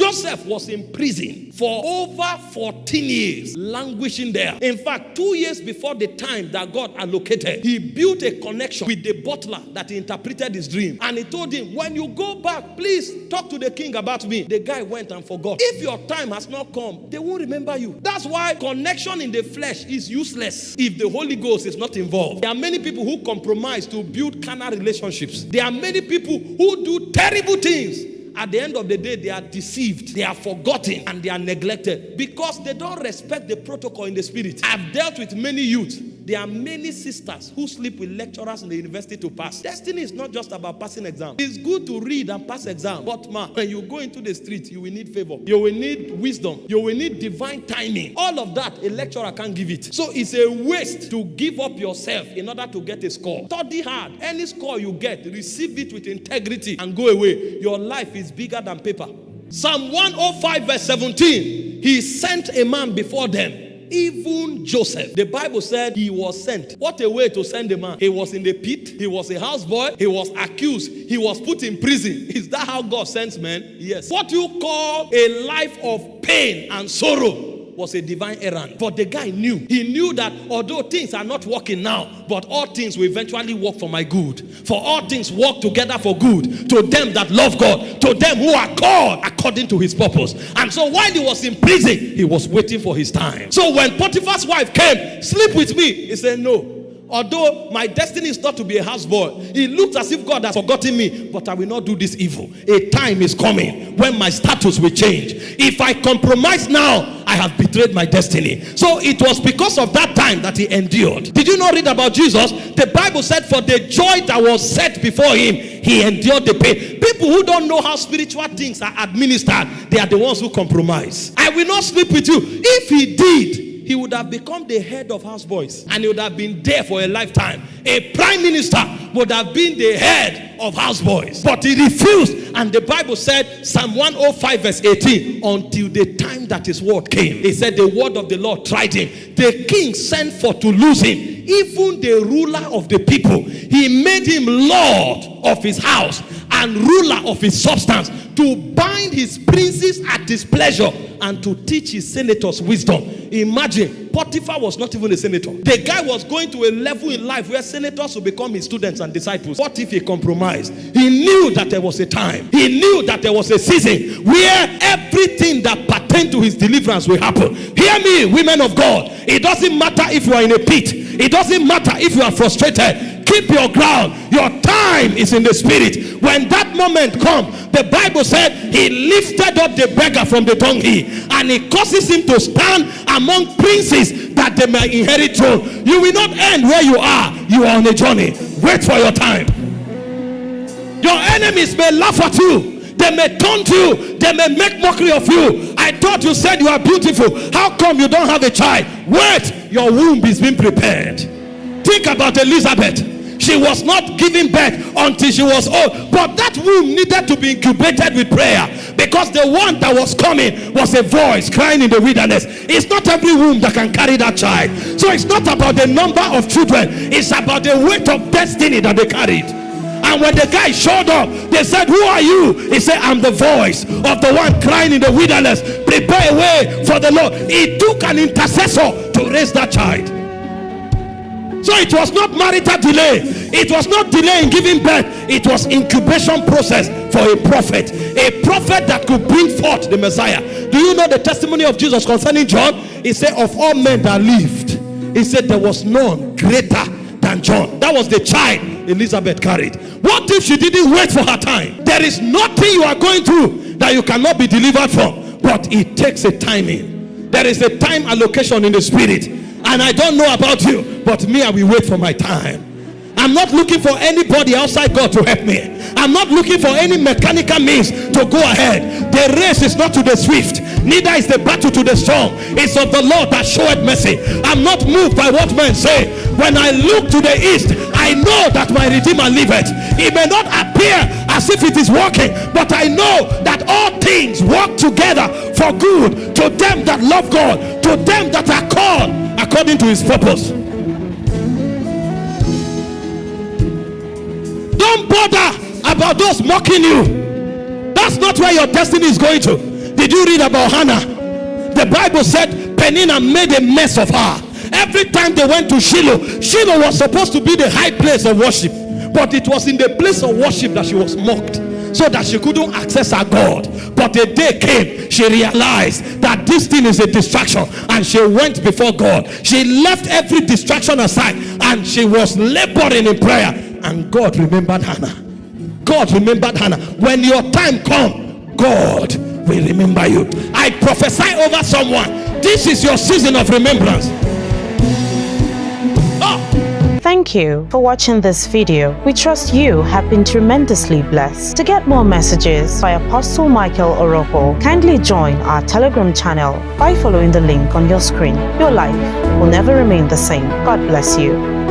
Joseph was in prison for over 14 years, languishing there. In fact, 2 years before the time that God allocated, he built a connection with the butler that interpreted his dream. And he told him, when you go back, please talk to the king about me. The guy went and forgot. If your time has not come, they won't remember you. That's why connection in the flesh is useless if the Holy Ghost is not involved. There are many people who compromise to build carnal relationships. There are many people who do terrible things. At the end of the day, they are deceived, they are forgotten, and they are neglected because they don't respect the protocol in the spirit. I've dealt with many youth. There are many sisters who sleep with lecturers in the university to pass. Destiny is not just about passing exam. It's good to read and pass exam. But when you go into the street, you will need favor. You will need wisdom. You will need divine timing. All of that, a lecturer can't give it. So it's a waste to give up yourself in order to get a score. Study hard. Any score you get, receive it with integrity and go away. Your life is bigger than paper. Psalm 105 verse 17. He sent a man before them, even Joseph. The Bible said he was sent. What a way to send a man. He was in the pit. He was a houseboy. He was accused. He was put in prison. Is that how God sends men? Yes. What you call a life of pain and sorrow was a divine errand. But the guy knew. He knew that although things are not working now, but all things will eventually work for my good. For all things work together for good to them that love God, to them who are called according to his purpose. And so while he was in prison, he was waiting for his time. So when Potiphar's wife came, sleep with me, he said, no. Although my destiny is not to be a houseboy, it looks as if God has forgotten me, but I will not do this evil. A time is coming when my status will change. If I compromise now, I have betrayed my destiny. So it was because of that time that he endured. Did you not read about Jesus? The Bible said for the joy that was set before him, he endured the pain. People who don't know how spiritual things are administered, they are the ones who compromise. I will not sleep with you. If he did, he would have become the head of houseboys and he would have been there for a lifetime. A prime minister would have been the head of houseboys. But he refused, and the Bible said, Psalm 105 verse 18, until the time that his word came. He said the word of the Lord tried him. The king sent for to lose him. Even the ruler of the people, he made him lord of his house and ruler of his substance, to bind his princes at his pleasure and to teach his senators wisdom. Imagine, Potiphar was not even a senator. The guy was going to a level in life where senators will become his students and disciples. What if he compromised? He knew that there was a time. He knew that there was a season where everything that pertained to his deliverance will happen. Hear me, women of God. It doesn't matter if you are in a pit. It doesn't matter if you are frustrated. Keep your ground. Your time is in the spirit. When that moment comes, the Bible said he lifted up the beggar from the dunghill and he causes him to stand among princes that they may inherit throne. You will not end where you are. You are on a journey. Wait for your time. Your enemies may laugh at you. They may taunt you. They may make mockery of you. I thought you said you are beautiful. How come you don't have a child? Wait, your womb is being prepared. Think about Elizabeth. She was not giving birth until she was old. But that womb needed to be incubated with prayer, because the one that was coming was a voice crying in the wilderness. It's not every womb that can carry that child. So it's not about the number of children. It's about the weight of destiny that they carried. And when the guy showed up, they said, who are you? He said, I'm the voice of the one crying in the wilderness. Prepare a way for the Lord. It took an intercessor to raise that child. So it was not marital delay. It was not delay in giving birth. It was incubation process for a prophet. A prophet that could bring forth the Messiah. Do you know the testimony of Jesus concerning John? He said, of all men that lived, he said there was none greater than John. That was the child Elizabeth carried. What if she didn't wait for her time? There is nothing you are going through that you cannot be delivered from. But it takes a timing. There is a time allocation in the spirit. And I don't know about you, but me, I will wait for my time. I'm not looking for anybody outside God to help me. I'm not looking for any mechanical means to go ahead. The race is not to the swift, neither is the battle to the strong. It's of the Lord that showeth mercy. I'm not moved by what men say. When I look to the east, I know that my Redeemer liveth. It may not appear as if it is working, but I know that all things work together for good to them that love God, to them that are called according to his purpose. Don't bother about those mocking you. That's not where your destiny is going to. Did you read about Hannah? The Bible said Peninnah made a mess of her. Every time they went to Shiloh, Shiloh was supposed to be the high place of worship, but it was in the place of worship that she was mocked, so that she couldn't access her God. But a day came, she realized that this thing is a distraction, and she went before God. She left every distraction aside, and she was laboring in prayer, and God remembered Hannah. God remembered Hannah. When your time comes, God will remember you. I prophesy over someone, this is your season of remembrance. Thank you for watching this video. We trust you have been tremendously blessed. To get more messages by Apostle Michael Orokpo, kindly join our Telegram channel by following the link on your screen. Your life will never remain the same. God bless you.